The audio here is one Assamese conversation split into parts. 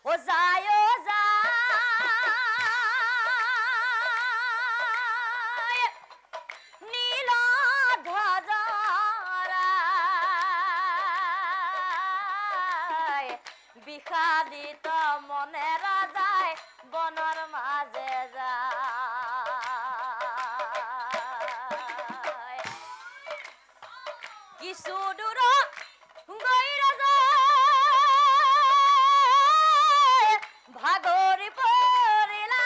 ও যায় নীল ধ্বজৰায় বিষাদিত মনেৰা যায় বনৰ মাঝে যায় কিছু দূৰ গৈ ৰাজা ভাগৰি পৰিলা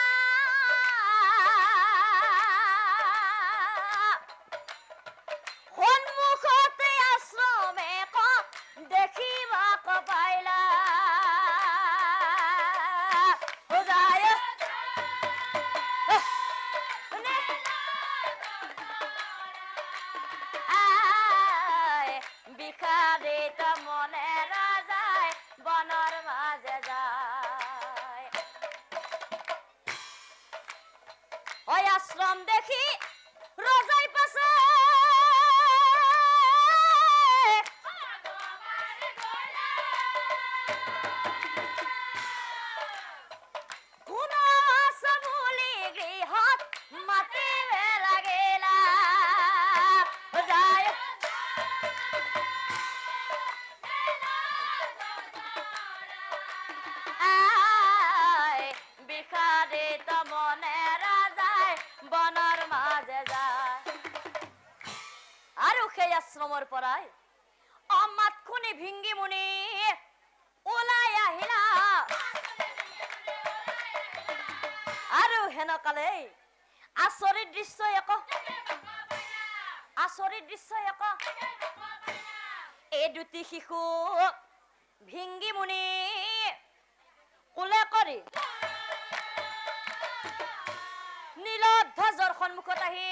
সন্মুখতে আশ্ৰমে দেখিবাক পাইলা বিষাদিত মনেৰা যায় বনৰ মাঝে যায় ওই আশ্ৰম দেখি ৰজাই পাশে গৃহত মাতিবে লাগিলা যায় বিষাদিত মনেৰা যায় বনৰ মাঝে যায় আৰু সেই আশ্ৰমৰ পৰাই অমাত খুনি ভিংগি মুনি ওলাই আহিলা আৰু হেনকালে আচৰিত দৃশ্য এই দুটি শিশু ভিংগি মুনি কোলে কৰি নীলধ্বজৰ সন্মুখত আহি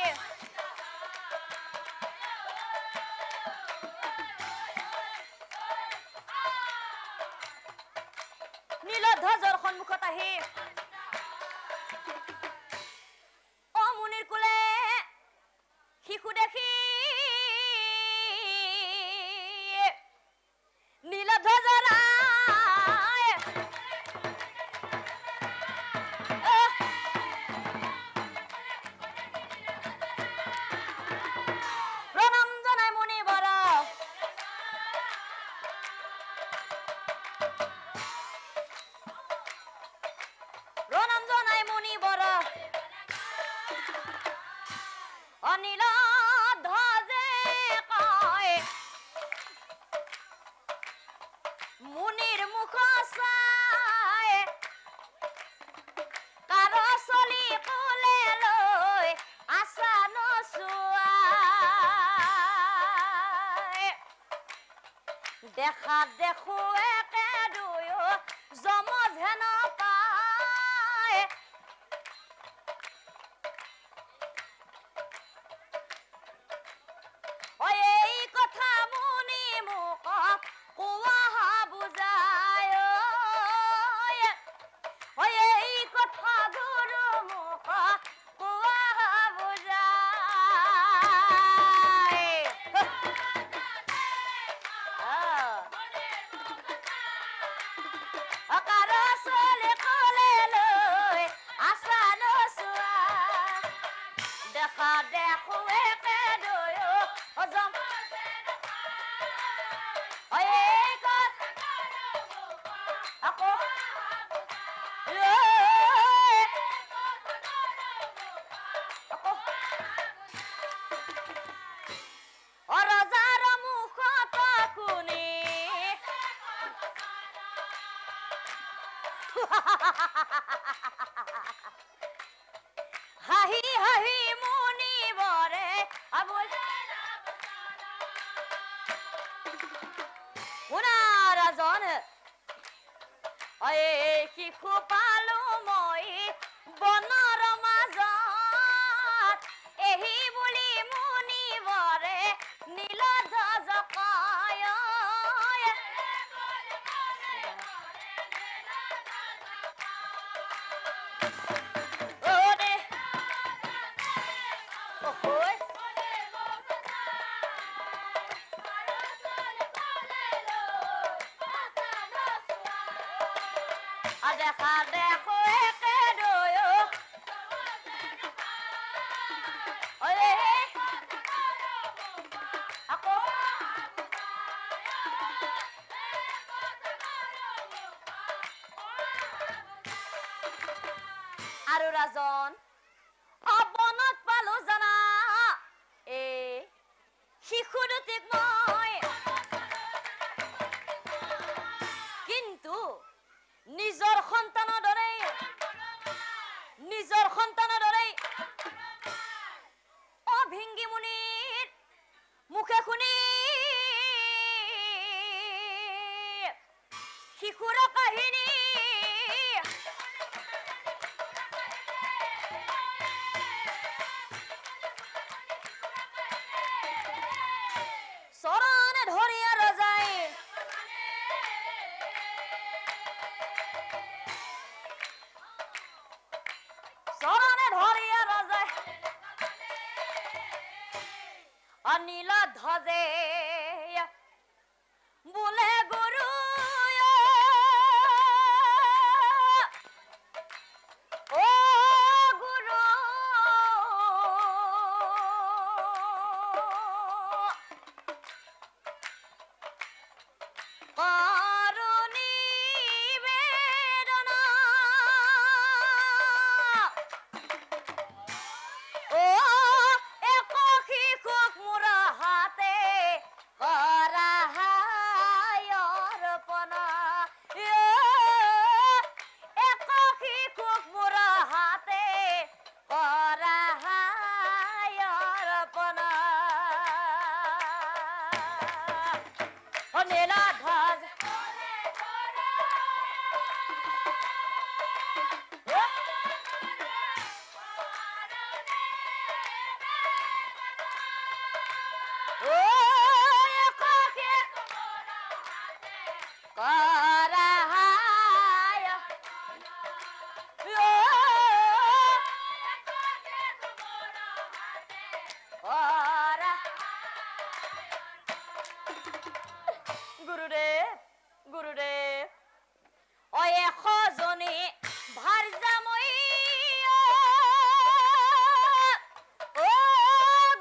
নীলধ্বজৰ সন্মুখত আহি অমুনিৰ কোলে শিশু দেখি নীলধ্বজৰ অনিল ধ্বজে কয় মুনিৰ মুখ চাই কাৰ চলি কোলে লৈ আছা নচুৱাই দেখা দেখো একে দুয়ো যমজ হেন পায় এই কথা মুনি মোক কোৱা বুজায় এই কথা গুৰু মোক কোৱা বুজায় কাৰ চলি কোলে লৈ আছা নচুৱা দেখা দেখো একে দুয়ো ৰজাৰ মুখত শুনি হাঁহি হাঁহি মুনিবৰে শুনা ৰাজন শিশু পালো মই বনৰ মাজত এহি বুলি মুনিবৰে নীলধ্বজ কয় দেখা দেখো একে দয় আকৌ আৰু ৰাজন বনত পালো জানা শিশু দুটিক মই কিন্তু নিজৰ সন্তানৰ দৰে অভিংগী মুনিৰ মুখে শুনি শিশুৰ কাহিনী চৰণে ধৰিয়া ৰজাই নীল ধ্বজে বোলে গুৰু ও গুৰু কৰুণী বেদনা ও এক শিশুক মোৰ হাতে কৰা অৰ্পণা এক শিশুক মোৰ হাতে কৰা অৰ্পণা নীলা ধ্বজ গুৰুদেৱ এশজনী ভাৰ্যাময়ী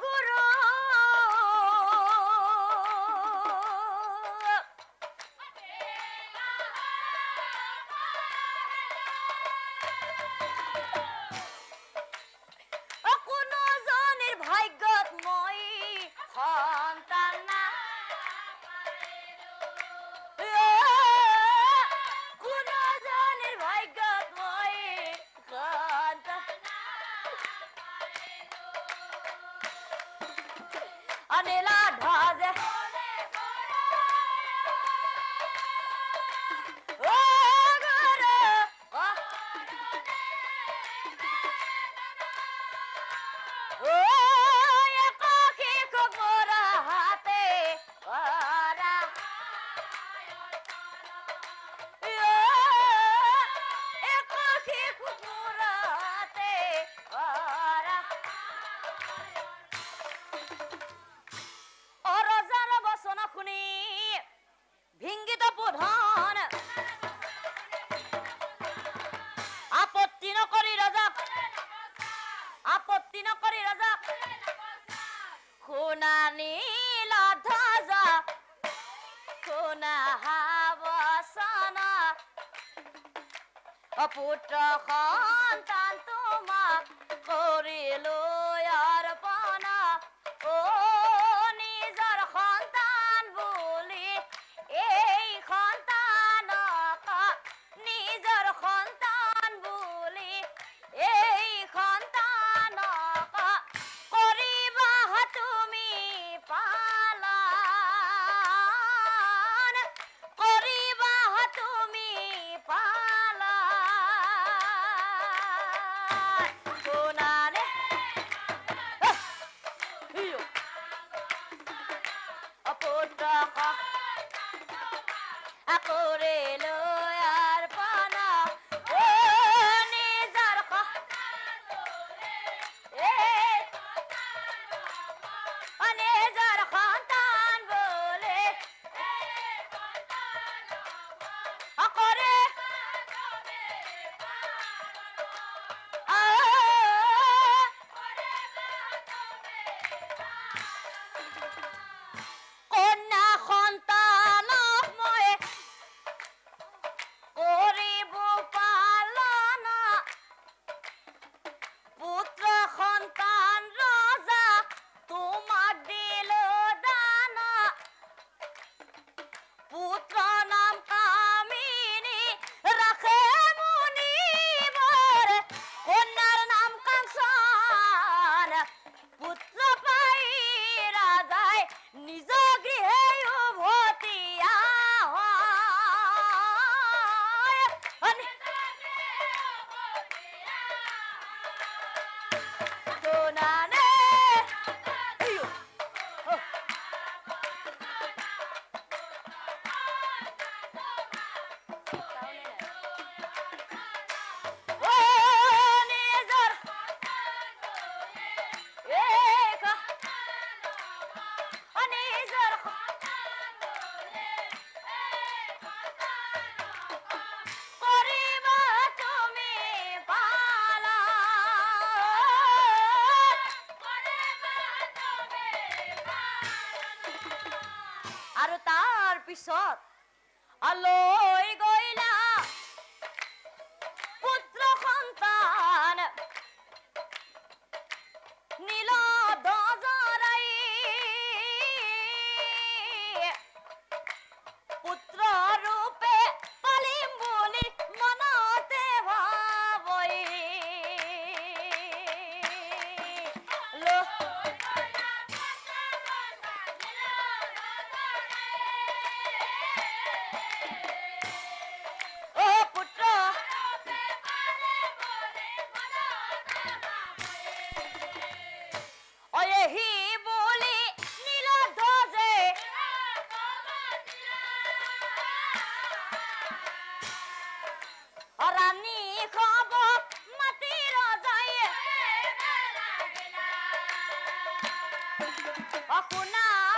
গুৰু কোনোজনীৰ ভাগ্যত মই সন্তান নীলা ধ্বজ হাতে শুনি ভিংগিত প্ৰধান আপত্তি নকৰি ৰজাক শুনা নীলা ধ্বজা শুনা হাবচনা পুত্ৰ সন্তান তোমাক কৰিলো অৰ্পণা নিজৰ সন্তান বুলি এই সন্তানক নিজৰ সন্তান বুলি এই সন্তানক কৰিবা তুমি পালন কৰিবা তুমি পালন শুনানে পিছত লৈ গইলা পুত্ৰ সন্তান নীল দজৰাই পুত্ৰ ৰূপে পালিম বুলি মনতে ভাবই रानी खब माती रजाए अकुना